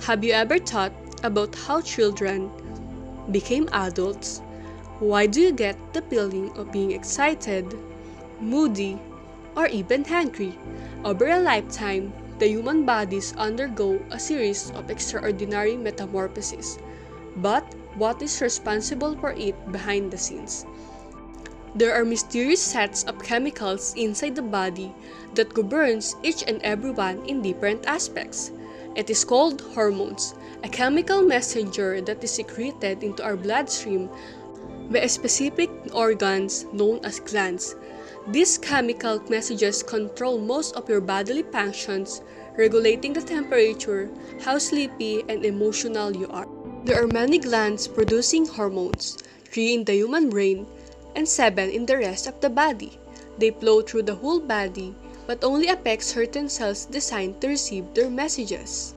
Have you ever thought about how children became adults? Why do you get the feeling of being excited, moody, or even hungry? Over a lifetime, the human bodies undergo a series of extraordinary metamorphoses. But what is responsible for it behind the scenes? There are mysterious sets of chemicals inside the body that governs each and every one in different aspects. It is called hormones, a chemical messenger that is secreted into our bloodstream by specific organs known as glands. These chemical messages control most of your bodily functions, regulating the temperature, how sleepy and emotional you are. There are many glands producing hormones, 3 in the human brain and 7 in the rest of the body. They flow through the whole body, but only affect certain cells designed to receive their messages.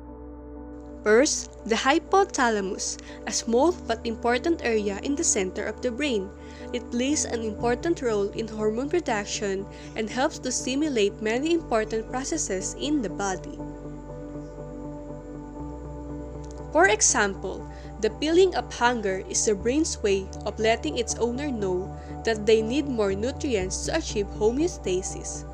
First, the hypothalamus, a small but important area in the center of the brain. It plays an important role in hormone production and helps to stimulate many important processes in the body. For example, the feeling of hunger is the brain's way of letting its owner know that they need more nutrients to achieve homeostasis.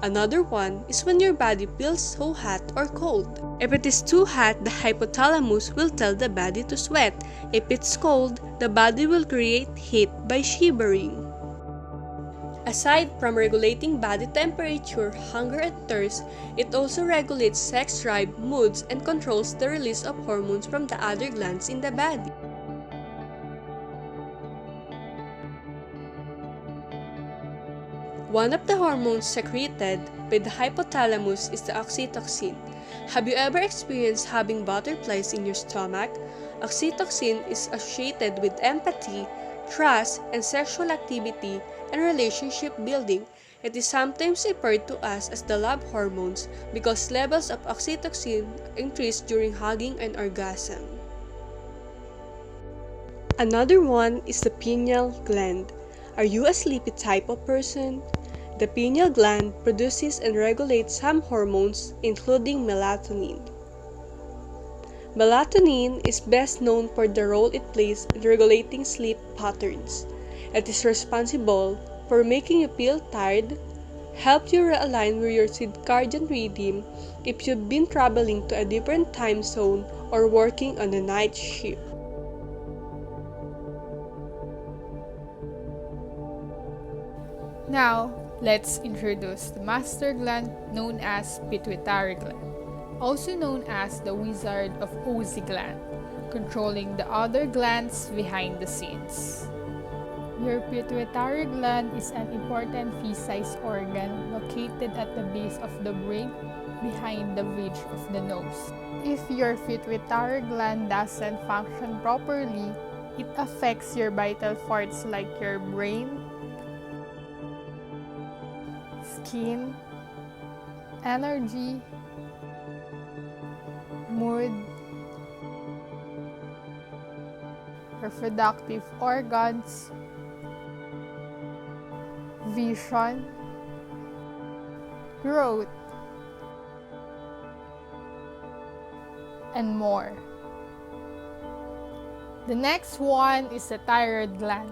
Another one is when your body feels so hot or cold. If it is too hot, the hypothalamus will tell the body to sweat. If it's cold, the body will create heat by shivering. Aside from regulating body temperature, hunger, and thirst, it also regulates sex drive, moods, and controls the release of hormones from the other glands in the body. One of the hormones secreted by the hypothalamus is the oxytocin. Have you ever experienced having butterflies in your stomach? Oxytocin is associated with empathy, trust, and sexual activity and relationship building. It is sometimes referred to as the love hormones because levels of oxytocin increase during hugging and orgasm. Another one is the pineal gland. Are you a sleepy type of person? The pineal gland produces and regulates some hormones, including melatonin. Melatonin is best known for the role it plays in regulating sleep patterns. It is responsible for making you feel tired, help you realign with your circadian rhythm if you've been traveling to a different time zone or working on a night shift. Now, let's introduce the master gland known as Pituitary Gland, also known as the Wizard of Oz gland, controlling the other glands behind the scenes. Your pituitary gland is an important pea-sized organ located at the base of the brain behind the bridge of the nose. If your pituitary gland doesn't function properly, it affects your vital parts like your brain, skin, energy, mood, reproductive organs, vision, growth, and more. The next one is the thyroid gland.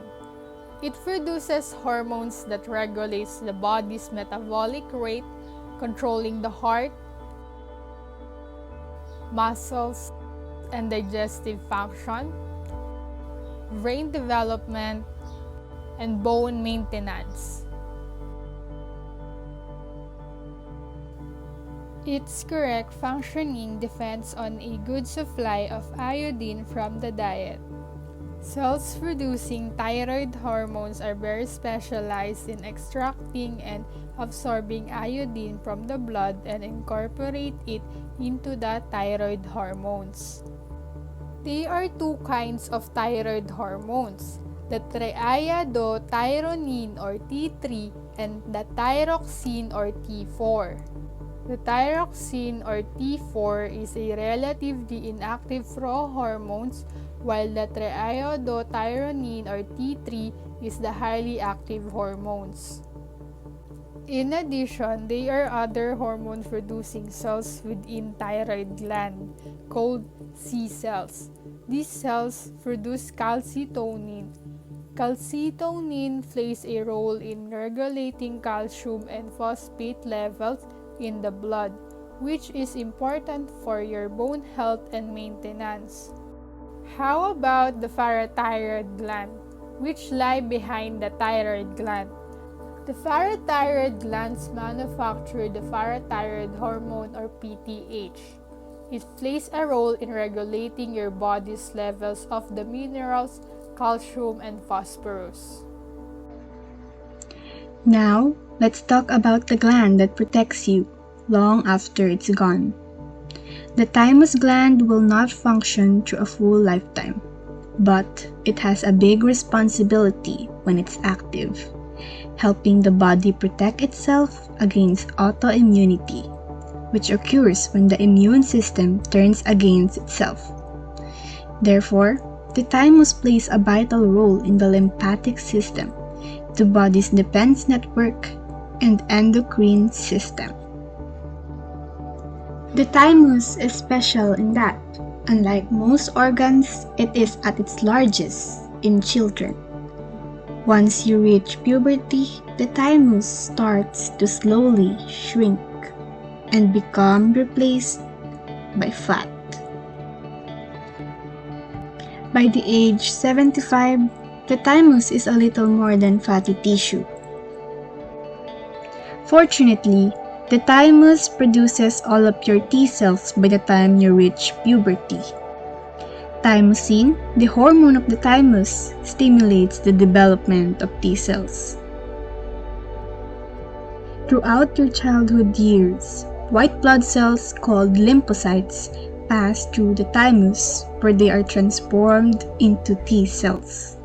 It produces hormones that regulates the body's metabolic rate, controlling the heart, muscles, and digestive function, brain development, and bone maintenance. Its correct functioning depends on a good supply of iodine from the diet. Cells producing thyroid hormones are very specialized in extracting and absorbing iodine from the blood and incorporate it into the thyroid hormones. There are two kinds of thyroid hormones, the triiodothyronine or T3 and the thyroxine or T4. The thyroxine or T4 is a relatively inactive pro-hormone, while the triiodothyronine or T3 is the highly active hormones. In addition, there are other hormone-producing cells within thyroid gland called C cells. These cells produce calcitonin. Calcitonin plays a role in regulating calcium and phosphate levels in the blood, which is important for your bone health and maintenance. How about the parathyroid gland, which lie behind the thyroid gland? The parathyroid glands manufacture the parathyroid hormone or PTH. It plays a role in regulating your body's levels of the minerals calcium and phosphorus. Now, let's talk about the gland that protects you long after it's gone. The thymus gland will not function through a full lifetime, but it has a big responsibility when it's active, helping the body protect itself against autoimmunity, which occurs when the immune system turns against itself. Therefore, the thymus plays a vital role in the lymphatic system, the body's defense network, and endocrine system. The thymus is special in that, unlike most organs, it is at its largest in children. Once you reach puberty, the thymus starts to slowly shrink and become replaced by fat. By the age 75, the thymus is a little more than fatty tissue. Fortunately, the thymus produces all of your T cells by the time you reach puberty. Thymosin, the hormone of the thymus, stimulates the development of T cells. Throughout your childhood years, white blood cells called lymphocytes pass through the thymus where they are transformed into T cells.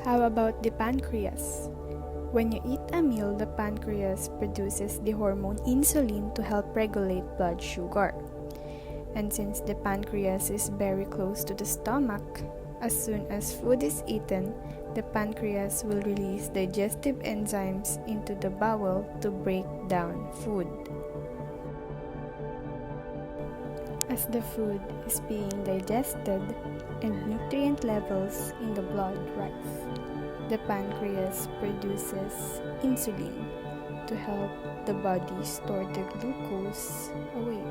How about the pancreas? When you eat a meal, the pancreas produces the hormone insulin to help regulate blood sugar. And since the pancreas is very close to the stomach, as soon as food is eaten, the pancreas will release digestive enzymes into the bowel to break down food. As the food is being digested and nutrient levels in the blood rise, the pancreas produces insulin to help the body store the glucose away.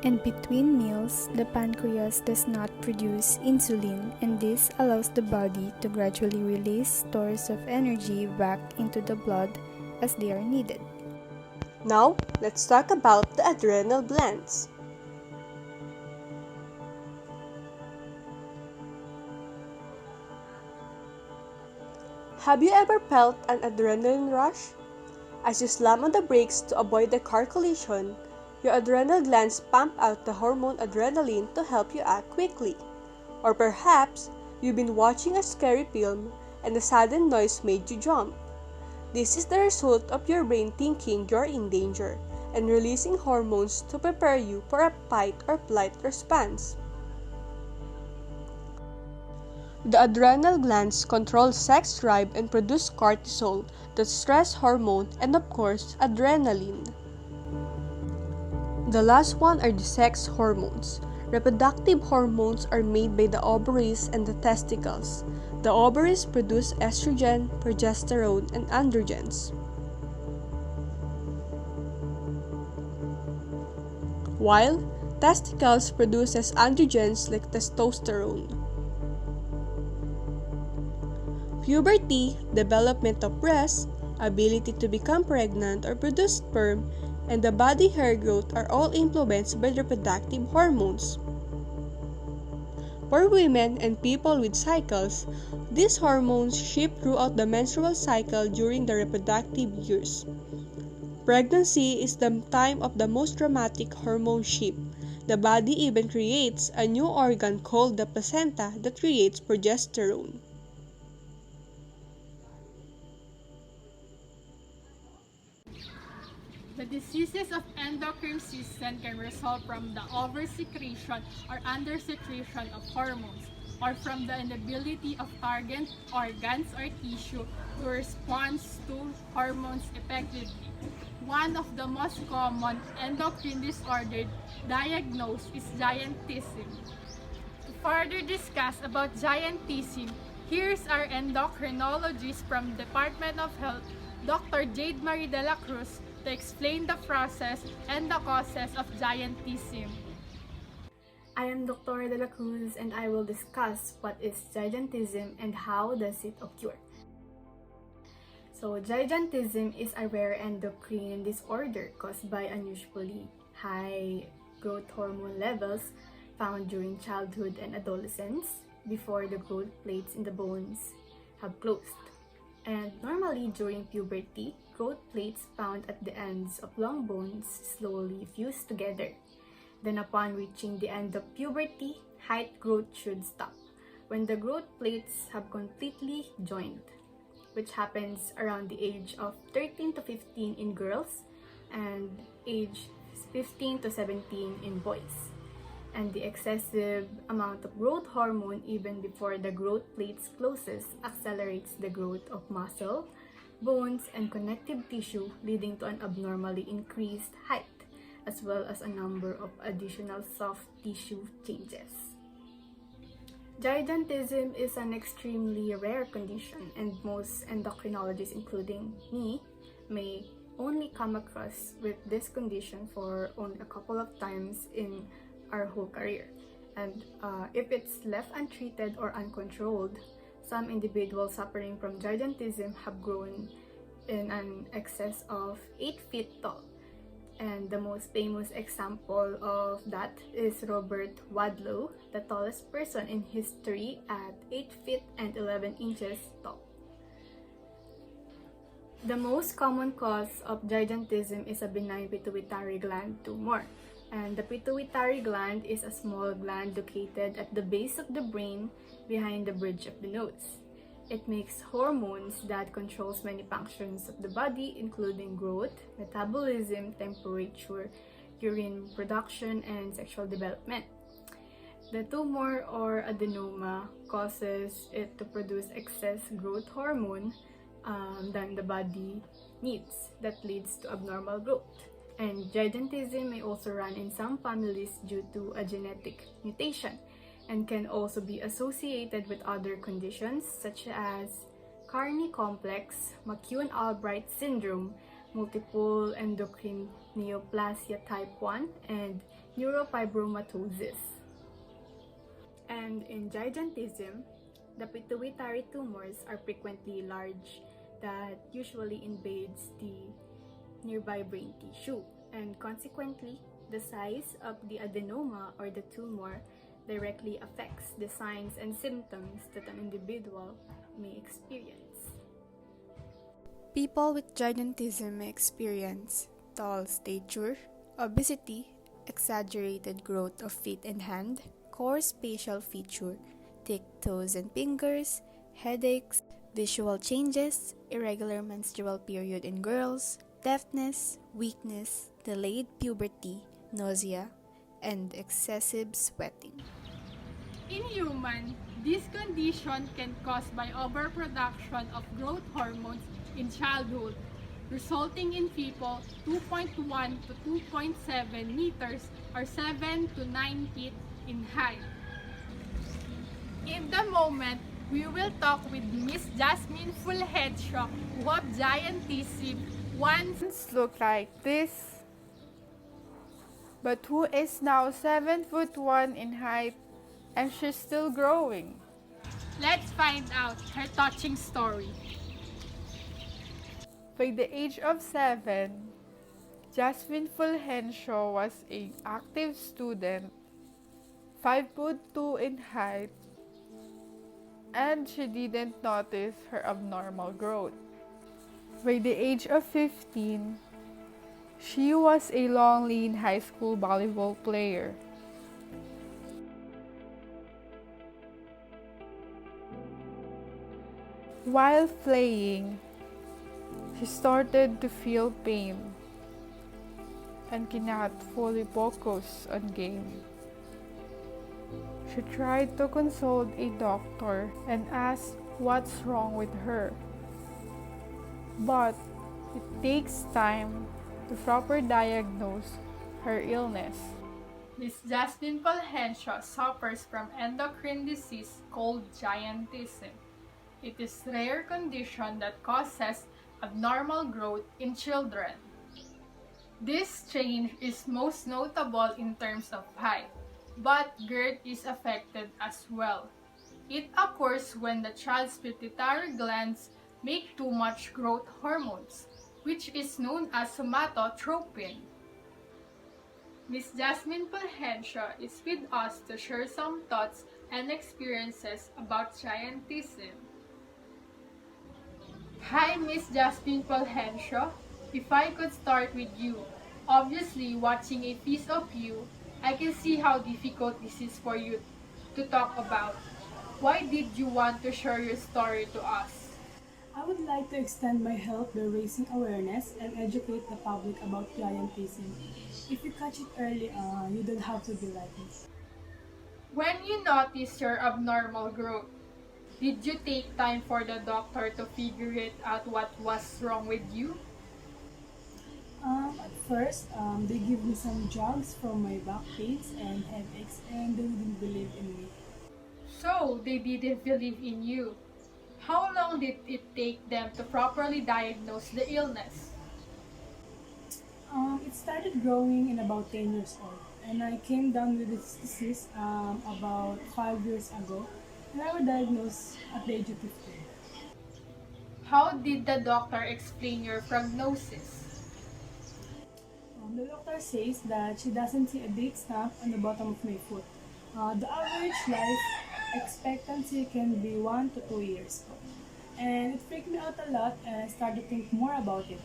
And between meals, the pancreas does not produce insulin, and this allows the body to gradually release stores of energy back into the blood as they are needed. Now, let's talk about the adrenal glands. Have you ever felt an adrenaline rush? As you slam on the brakes to avoid a car collision, your adrenal glands pump out the hormone adrenaline to help you act quickly. Or perhaps, you've been watching a scary film and a sudden noise made you jump. This is the result of your brain thinking you're in danger and releasing hormones to prepare you for a fight or flight response. The adrenal glands control sex drive and produce cortisol, the stress hormone, and of course, adrenaline. The last one are the sex hormones. Reproductive hormones are made by the ovaries and the testicles. The ovaries produce estrogen, progesterone, and androgens, while testicles produces androgens like testosterone. Puberty, development of breasts, ability to become pregnant or produce sperm, and the body hair growth are all influenced by reproductive hormones. For women and people with cycles, these hormones shift throughout the menstrual cycle during the reproductive years. Pregnancy is the time of the most dramatic hormone shift. The body even creates a new organ called the placenta that creates progesterone. The diseases of endocrine system can result from the oversecretion or undersecretion of hormones, or from the inability of target organs or tissue to respond to hormones effectively. One of the most common endocrine disorder diagnosed is gigantism. To further discuss about gigantism, here's our endocrinologist from Department of Health, Dr. Jade Marie de la Cruz, to explain the process and the causes of gigantism. I am Dr. De La Cruz and I will discuss what is gigantism and how does it occur. So, gigantism is a rare endocrine disorder caused by unusually high growth hormone levels found during childhood and adolescence before the growth plates in the bones have closed. And normally during puberty, growth plates found at the ends of long bones slowly fuse together. Then upon reaching the end of puberty, height growth should stop when the growth plates have completely joined, which happens around the age of 13 to 15 in girls and age 15 to 17 in boys. And the excessive amount of growth hormone even before the growth plates closes accelerates the growth of muscle, bones, and connective tissue, leading to an abnormally increased height, as well as a number of additional soft tissue changes. Gigantism is an extremely rare condition, and most endocrinologists, including me, may only come across with this condition for only a couple of times in our whole career. And if it's left untreated or uncontrolled, some individuals suffering from gigantism have grown in an excess of 8 feet tall. And the most famous example of that is Robert Wadlow, the tallest person in history at 8 feet and 11 inches tall. The most common cause of gigantism is a benign pituitary gland tumor. And the pituitary gland is a small gland located at the base of the brain behind the bridge of the nose. It makes hormones that controls many functions of the body, including growth, metabolism, temperature, urine production, and sexual development. The tumor or adenoma causes it to produce excess growth hormone than the body needs. That leads to abnormal growth. And gigantism may also run in some families due to a genetic mutation and can also be associated with other conditions such as Carney complex, McCune-Albright syndrome, multiple endocrine neoplasia type 1, and neurofibromatosis. And in gigantism, the pituitary tumors are frequently large that usually invades the nearby brain tissue, and consequently, the size of the adenoma or the tumor directly affects the signs and symptoms that an individual may experience. People with gigantism may experience tall stature, obesity, exaggerated growth of feet and hand, coarse facial feature, thick toes and fingers, headaches, visual changes, irregular menstrual period in girls, deafness, weakness, delayed puberty, nausea, and excessive sweating. In human, this condition can cause by overproduction of growth hormones in childhood, resulting in people 2.1 to 2.7 meters or 7 to 9 feet in height. In the moment, we will talk with Miss Jasmine Fulhedshaw, who have gigantism once looked like this, but who is now 7'1" in height, and she's still growing. Let's find out her touching story. By the age of 7, Jasmine Fulgencio was an active student, 5'2" in height, and she didn't notice her abnormal growth. By the age of 15, she was a long lean high school volleyball player. While playing, she started to feel pain and cannot fully focus on game. She tried to consult a doctor and ask what's wrong with her. But it takes time to properly diagnose her illness. Miss Jasmine Fulgencio suffers from endocrine disease called gigantism. It is a rare condition that causes abnormal growth in children. This change is most notable in terms of height, but girth is affected as well. It occurs when the child's pituitary glands make too much growth hormones, which is known as somatotropin. Miss Jasmine Fulgencio is with us to share some thoughts and experiences about gigantism. Hi, Miss Jasmine Fulgencio. If I could start with you, obviously watching a piece of you, I can see how difficult this is for you to talk about. Why did you want to share your story to us? I would like to extend my help by raising awareness and educate the public about gigantism. If you catch it early, you don't have to be like this. When you noticed your abnormal growth, did you take time for the doctor to figure it out what was wrong with you? At first, they give me some drugs for my back pains and headaches, and they didn't believe in me. So, they didn't believe in you. How long did it take them to properly diagnose the illness? It started growing in about 10 years old, and I came down with this disease about 5 years ago, and I was diagnosed at the age of 15. How did the doctor explain your prognosis? The doctor says that she doesn't see a deep snap on the bottom of my foot. The average life expectancy can be 1 to 2 years. And it freaked me out a lot, and I started to think more about it.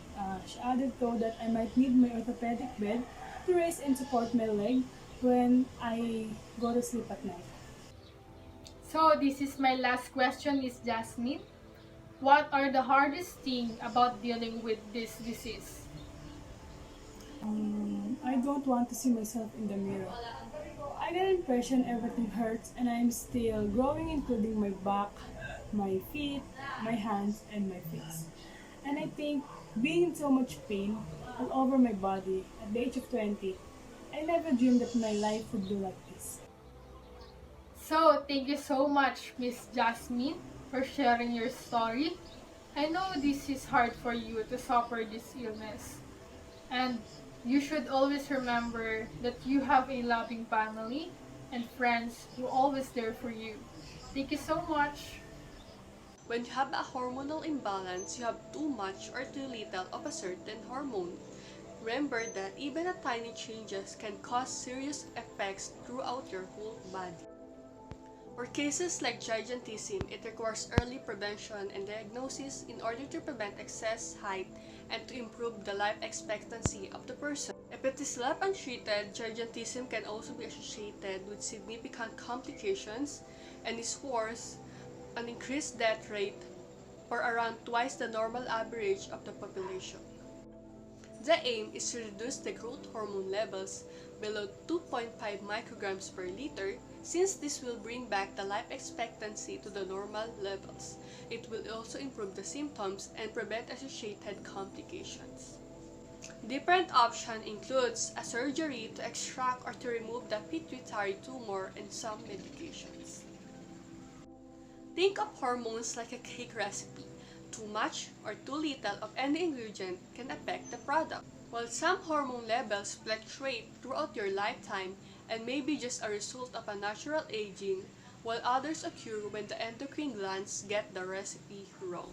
She added though that I might need my orthopedic bed to raise and support my leg when I go to sleep at night. So, this is my last question, Miss Jasmine. What are the hardest things about dealing with this disease? I don't want to see myself in the mirror. I get the impression everything hurts, and I'm still growing, including my back, my feet, my hands, and my face. And I think being in so much pain all over my body at the age of 20, I never dreamed that my life would be like this. So, thank you so much, Miss Jasmine, for sharing your story. I know this is hard for you to suffer this illness. And you should always remember that you have a loving family and friends who are always there for you. Thank you so much. When you have a hormonal imbalance, you have too much or too little of a certain hormone. Remember that even a tiny changes can cause serious effects throughout your whole body. For cases like gigantism, it requires early prevention and diagnosis in order to prevent excess height and to improve the life expectancy of the person. If it is left untreated, gigantism can also be associated with significant complications and is worse, an increased death rate or around twice the normal average of the population. The aim is to reduce the growth hormone levels below 2.5 micrograms per liter, since this will bring back the life expectancy to the normal levels. It will also improve the symptoms and prevent associated complications. Different option includes a surgery to extract or to remove the pituitary tumor and some medications. Think of hormones like a cake recipe. Too much or too little of any ingredient can affect the product. While some hormone levels fluctuate throughout your lifetime and may be just a result of a natural aging, while others occur when the endocrine glands get the recipe wrong.